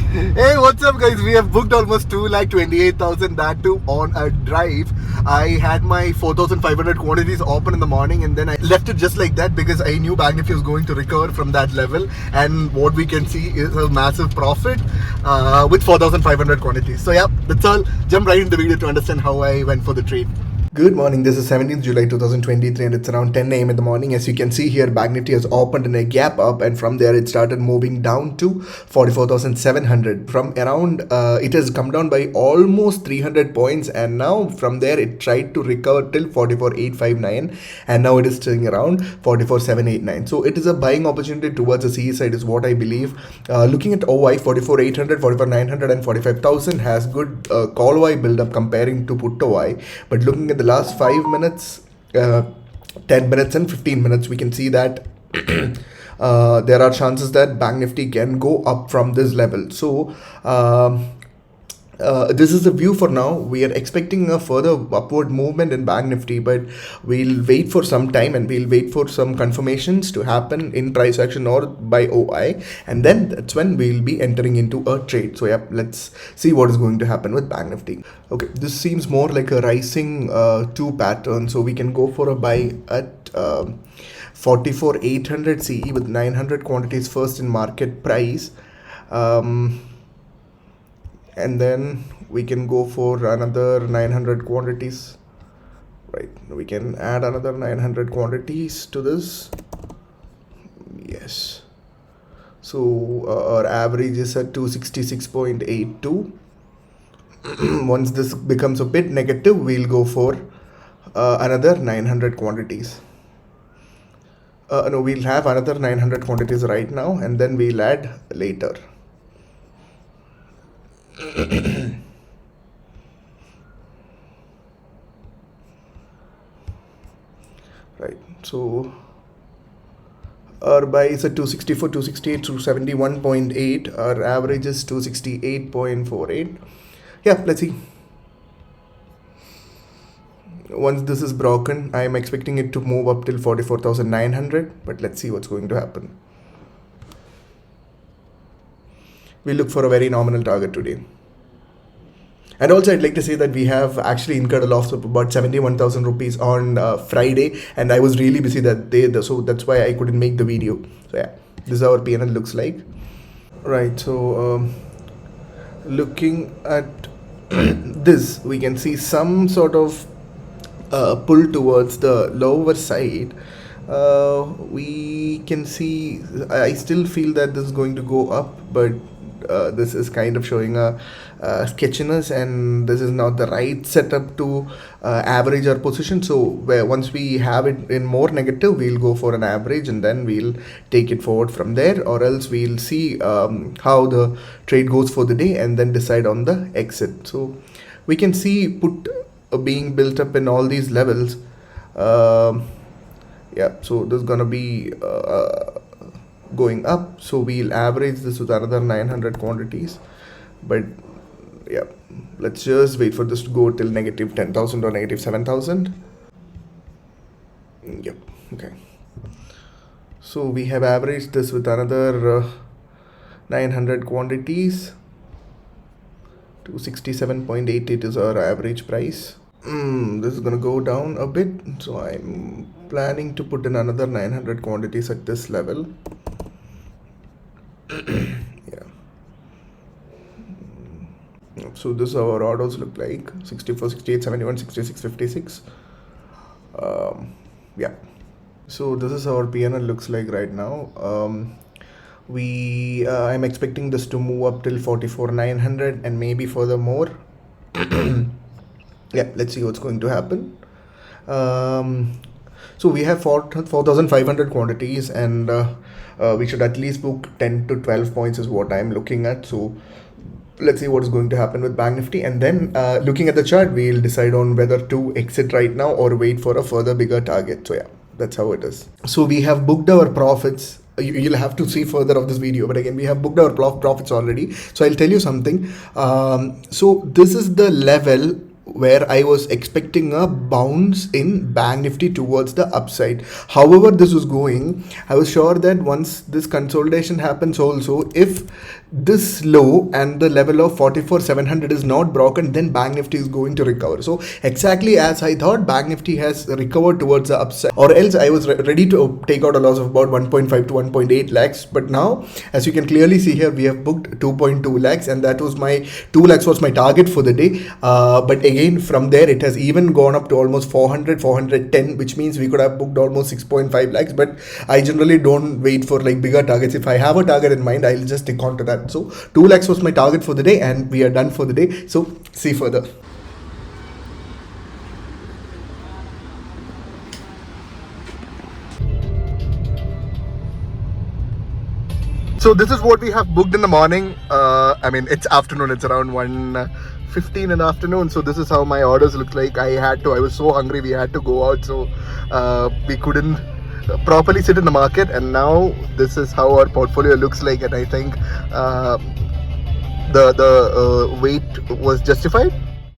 Hey, what's up, guys? We have booked almost 2,28,000, that too on a drive. I had my 4,500 quantities open in the morning and then I left it just like that because I knew Banknifty was going to recover from that level. And what we can see is a massive profit with 4,500 quantities. So, yeah, that's all. Jump right into the video to understand how I went for the trade. Good morning, this is 17th July 2023 and it's around 10 a.m. in the morning. As you can see here, Banknifty has opened in a gap up and from there it started moving down to 44,700. From around, it has come down by almost 300 points and now from there it tried to recover till 44,859 and now it is staying around 44,789. So it is a buying opportunity towards the CE side is what I believe. Looking at OI, 44,800, 44,900 and 45,000 has good call OI build up comparing to put OI. But looking at the last 5 minutes, 10 minutes and 15 minutes, we can see that there are chances that Bank Nifty can go up from this level. So this is the view for now. We are expecting a further upward movement in Bank Nifty, but we'll wait for some time and we'll wait for some confirmations to happen in price action or by OI, and then that's when we'll be entering into a trade. So yeah, let's see what is going to happen with Bank Nifty. Okay, this seems more like a rising 2 pattern, so we can go for a buy at 44,800 CE with 900 quantities first in market price. And then we can go for another 900 quantities, right? We can add another 900 quantities to this. Yes, so our average is at 266.82. Once this becomes a bit negative, we'll go for another 900 quantities. No, we'll have another 900 quantities right now and then we'll add later. Right, so our buy is at 264, 268, 271.8. Our average is 268.48. Yeah, let's see. Once this is broken, I am expecting it to move up till 44,900, but let's see what's going to happen. We look for a very nominal target today. And also I'd like to say that we have actually incurred a loss of about 71,000 rupees on Friday, and I was really busy that day, so that's why I couldn't make the video. So yeah, this is how our PNL looks like. Right, so looking at this, we can see some sort of pull towards the lower side. We can see, I still feel that this is going to go up, but this is kind of showing a sketchiness and this is not the right setup to average our position. So once we have it in more negative, we'll go for an average and then we'll take it forward from there, or else we'll see how the trade goes for the day and then decide on the exit. So we can see put being built up in all these levels. Yeah, so this is gonna be going up, so we'll average this with another 900 quantities. But yeah, let's just wait for this to go till negative 10,000 or negative 7,000. Yep, okay, so we have averaged this with another 900 quantities. 267.88 is our average price. This is gonna go down a bit, so I'm planning to put in another 900 quantities at this level. Yeah, so this is how our orders look like: 64, 68, 71, 66, 56. Yeah, so this is how our PNL looks like right now. I'm expecting this to move up till 44,900 and maybe furthermore. Yeah, let's see what's going to happen. So we have 4,500 quantities and we should at least book 10 to 12 points is what I'm looking at. So let's see what is going to happen with Bank Nifty, and then looking at the chart, we'll decide on whether to exit right now or wait for a further bigger target. So yeah, that's how it is. So we have booked our profits. You'll have to see further of this video, but again, we have booked our profits already. So I'll tell you something. So this is the level where I was expecting a bounce in Bank Nifty towards the upside. However this was going, I was sure that once this consolidation happens also, if this low and the level of 44,700 is not broken, then Bank Nifty is going to recover. So exactly as I thought, Bank Nifty has recovered towards the upside, or else I was ready to take out a loss of about 1.5 to 1.8 lakhs. But now, as you can clearly see here, we have booked 2.2 lakhs, and that was my 2 lakhs was my target for the day. But again, from there it has even gone up to almost 400, 410, which means we could have booked almost 6.5 lakhs. But I generally don't wait for like bigger targets. If I have a target in mind, I'll just stick on to that. So 2 lakhs was my target for the day, and we are done for the day. So see further. So this is what we have booked in the morning. I mean, it's afternoon. It's around 1:15 in the afternoon. So this is how my orders look like. I was so hungry. We had to go out. So we couldn't properly sit in the market. And now this is how our portfolio looks like. And I think the wait was justified.